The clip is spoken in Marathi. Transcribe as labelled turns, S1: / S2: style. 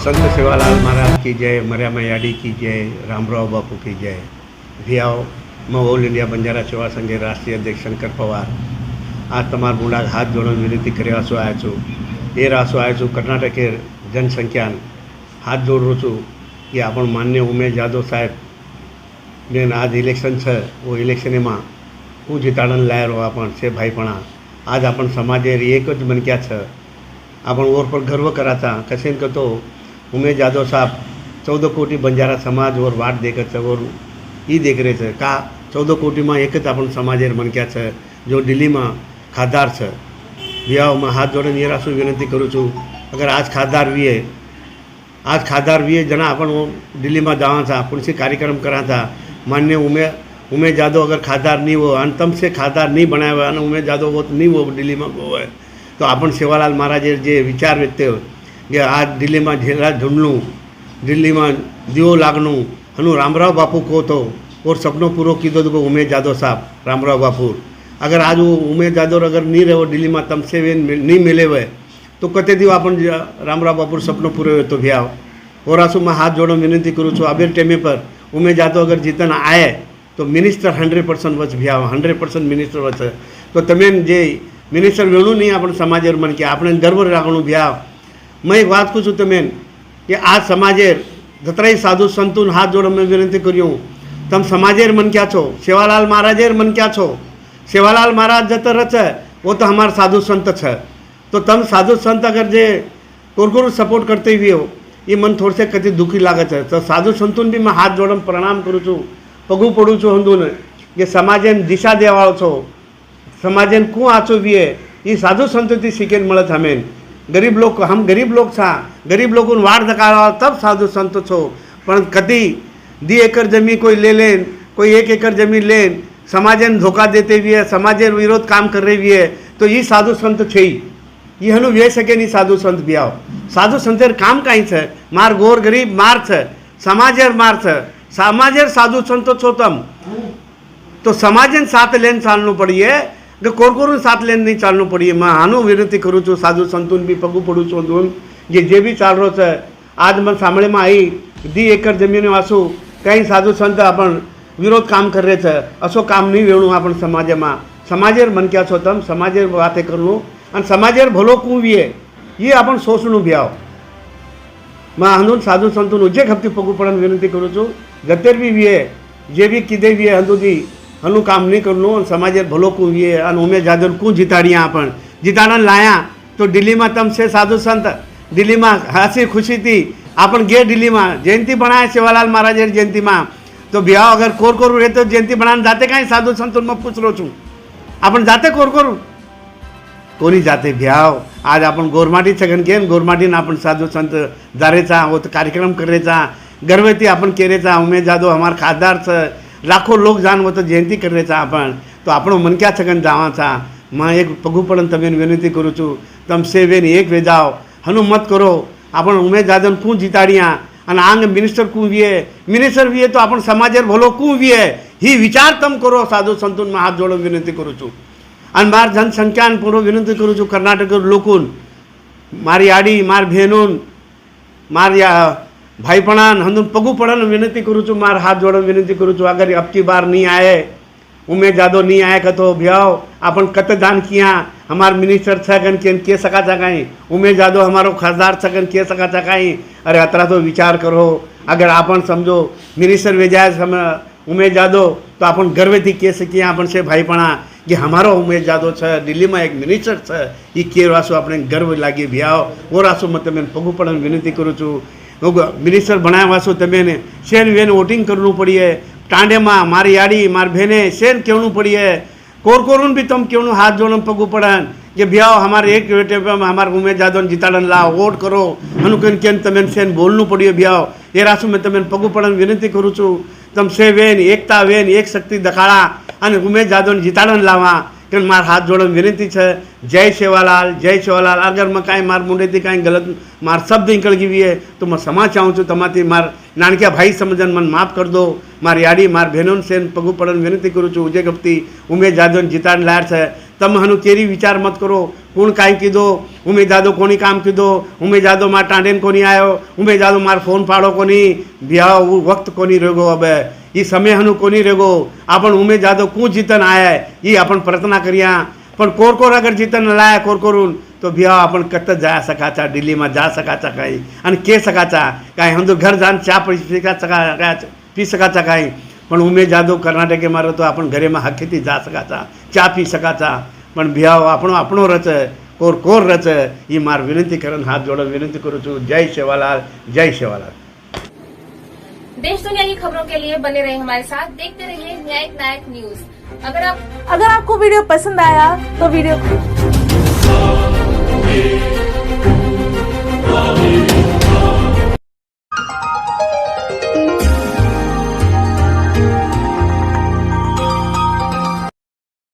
S1: संत सेवालाल महाराज की जय, मर्यामा याडी की जय, रामराव बापू की जय। भियाओ मैं ऑल इंडिया बंजारा सेवा संघ राष्ट्रीय अध्यक्ष शंकर पवार आज तमार मुंडा हाथ जोड़ विनती करवा आया छूँ। ए रासो आया छूँ कर्नाटक के जनसंख्या हाथ जोड़ू छूँ कि आप मान्य उमेश यादव साहेब ने आज इलेक्शन है वो इलेक्शन में हूँ जिताड़न लायरो अपन से भाईपणा आज अपन समाजे एक ज मनक्या छ आपण ओर पर गर्व कराचा कसे तो उमेश यादव साहब 14 कोटी बंजारा समाज और वाट देखत और ई देख रहे थे का 14 कोटी में एक अपन समाजे मनक्या छ जो दिल्ली में खासदार छ। विवाह में हाथ जोड़े ये रासु विनती करूँ छूँ अगर आज खासदार वीए जना अपन दिल्ली में जावा था पुलिस कार्यक्रम करा था मान्य उमेश यादव अगर खासदार नहीं हो अंतम से खासदार नहीं बनाया हुआ उमेश यादव वो नहीं वो दिल्ली में वो है तो अपन सेवालाल महाराजे जे विचार व्यक्त कि आज दिल्ली में झेला ढूंढलूँ दिल्ली में दियो लागनू हनु रामराव बापू को तो और सपनों पूरो कीधो तो उमेश यादव साहब रामराव बापू अगर आज वो उमेश यादव अगर नहीं रहो दिल्ली में तम से वे नहीं मिले हुए तो कते दिव अपन रामराव बापू सपनों पूरे हुए तो भी आओ और आसू मैं हाथ जोड़ो विनती करूँ छूँ अबेर टेमे पर उमेश यादव अगर जीतन आए तो मिनिस्टर 100% वच भी आओ 100% मिनिस्टर वच तो तमें जे मिनिस्टर वेणु नहीं अपन समाजे मन के आपने गर्व राखणु भी आओ। मैं एक बात पूछूँ तमें कि आज समाजे जतराई साधु संतून हाथ जोड़ में विनती करूँ तम समाजेर मन क्या छो सेवालाल महाराजेर मन क्या छो सेवालाल महाराज जत रच वो तो हमार साधु संत है तो तम साधु संत अगर जे कोरकोर सपोर्ट करते हुए हो ये मन थोड़े से कति दुखी लागत है तो साधु संतून भी मैं हाथ जोड़ प्रणाम करूँ छूँ पगू पड़ू छूँ हंदून ये समाजेन दिशा देवाओ छो समाजेन कू आचो भी है ये साधु संतों सीखेन मलत हमें गरीब लोग हम गरीब लोग था गरीब लोग वाड़ धकाड़ा तब साधु संत छो पर कति 2 एकड़ जमीन कोई ले लेन कोई 1 एकड़ जमीन लेन समाजन धोखा देते हुए है समाजे विरोध काम कर रही हुई है तो ये साधु संत छे ये हनु वे सके नहीं साधु संत भी आओ साधु संतेर काम कहीं है मार गोर गरीब मार है समाजेर मार है समाजेर साधु संत छो तम तो समाजन साथ लेन चालू पड़िए कोरकोर साथ लेन नहीं चालू पड़िए मैं हानु विनती करूँ छूँ साधु संतून भी पगू पड़ू छूँ दून जे भी चाल रो है आज मैं सामने में आई 2 एकड़ जमीन वासू कई साधु संत अपन विरोध काम कर रहे थे असो काम नहीं वेणु अपन समाज में समाजेर मन क्या छो तम समाजेर बातें करूँ और समाजेर भलो कू भी है ये अपन सोचणु भी आओ मैं हंदून साधु संतून उजे हफ्ती पगू पड़न विनती करूँ छूँ गतेर भी है जे भी किदे भी है हंदूदी हनु काम नहीं करनो समाजेर भलो कू भी है उमेश यादव कू जिताड़िया अपन जिताड़न लाया तो दिल्ली में तम से साधु संत दिल्ली में हंसी खुशी थी अपन गे दिल्ली में जयंती बनाए सेवालाल महाराज जयंती में तो ब्याह अगर कोरकोर रहे तो जयंती बनाने जाते कहीं साधु संतों में पूछ रो छूँ अपन जाते कोरकोर कोनी जाते ब्याह आज अपन गोरमाटी छगन के गोरमाटी अपन साधु संत जारे चा वो तो कार्यक्रम कर रहे चा गर्भवती अपन कह रहे चा उमेश यादव हमार खासदार छ लाखों लोग जान वो तो जयंती कर रहे चा अपन तो आपणो मन क्या छगन जावा चा मैं एक पगू पड़न तमें विनती करूँ छूँ तम से वेन एक वे जाओ हनु मत करो अपन उमेश यादव कू जिताड़िया और आंग मिनिस्टर कू भी है तो अपन समाजेर भलो कू भी है ही विचार तम करो साधु संतून में हाथ जोड़ो विनती करूँ छूँ और मार जनसंख्या पूरो विनती करूँ छूँ कर्नाटक लोकून मारी आड़ी मार बहनून मार या भाईपणान हंदून पगू पड़न विनती करूँ छूँ मार हाथ जोड़न विनती करूँ छूँ अगर अब की बार नहीं आए उमेश यादव नहीं आए तो भैयाओ अपन कत दान किया हमार मिनिस्टर छगन के सका चाकाई उमेश यादव हमारो खासदार छगन के सका चाकाई अरे अतरा तो विचार करो अगर अपन समझो मिनिस्टर वेजाय उमेश यादव तो अपन गर्व थी कह सकिए अपन से भाईपणा कि हमारो उमेश यादव है दिल्ली में एक मिनिस्टर है ये के रासो अपने गर्व लागे भैयाओ वो रासो मत मैं पगू पड़न विनती करूँ छूँ मिनिस्टर बनाया वासो तमें सेन वेन वोटिंग करनी पड़ी है टांडे में मारी याड़ी मार बहने सेन क्यों पड़ी है कोरकोरून भी तुम क्यों हाथ जोड़न पगू पड़न कि भैया हमारे एक बेटे पे हमारे उमेश यादव जिताड़न ला वोट करो हनुकन के तमें सेन बोलनू पड़िए भैया ये रासु में तमें पगू पड़न विनती करूँ छूँ तम से वेन एकता वेन एक शक्ति दखाड़ा और उमेश यादव जिताड़न लावा कि मार हाथ जोड़न विनती है जय सेवालाल अगर मैं कहीं मार मुंडे थी कहीं गलत मार शब्द निकल गई है तो मैं क्षमा चाहूँ छूँ तमाती मार नानकिया भाई समझन मन माफ़ कर दो मार याड़ी मार बहनों से पगू पड़न विनती करूँ छूँ उजे गपती उमेश यादव जिताड़ लायर है તમે હનું કેરી વિચાર મત કરો કોણ કાંઈ કીધો ઉમે જાદો કોની કામ કીધો ઉમે જાદો માર ટાંડેન કોની આવ્યો ઉમે જાદો માર ફોન પાડો કોની ब्याह वक्त कोनी रेगो अब ये समय हनु कोनी रेगो आपण उमे जादो कू जीतन आया ये आपण प्रार्थना करिया पण कोर अगर जीतन लाया कोर करून तो ब्याह आपण कत जा सकाचा दिल्ली में जा सकाचा काही आणि के सकाचा काही हम तो घर जान चा पी सकाचा काही पण उमे जादो कर्नाटके मारो तो आपण घरे में हकीती जा सकाचा चा पी सकाचा पण ब्याह આપણો રચ કોર રચ ये मार विनंती करन हाथ जोड़ विनंती करू छू जय सेवालाल जय सेवालाल।
S2: देश दुनिया की खबरों के लिए बने रहे हमारे साथ, देखते रहिए न्यायिक नायक न्यूज। अगर आपको वीडियो पसंद आया तो वीडियो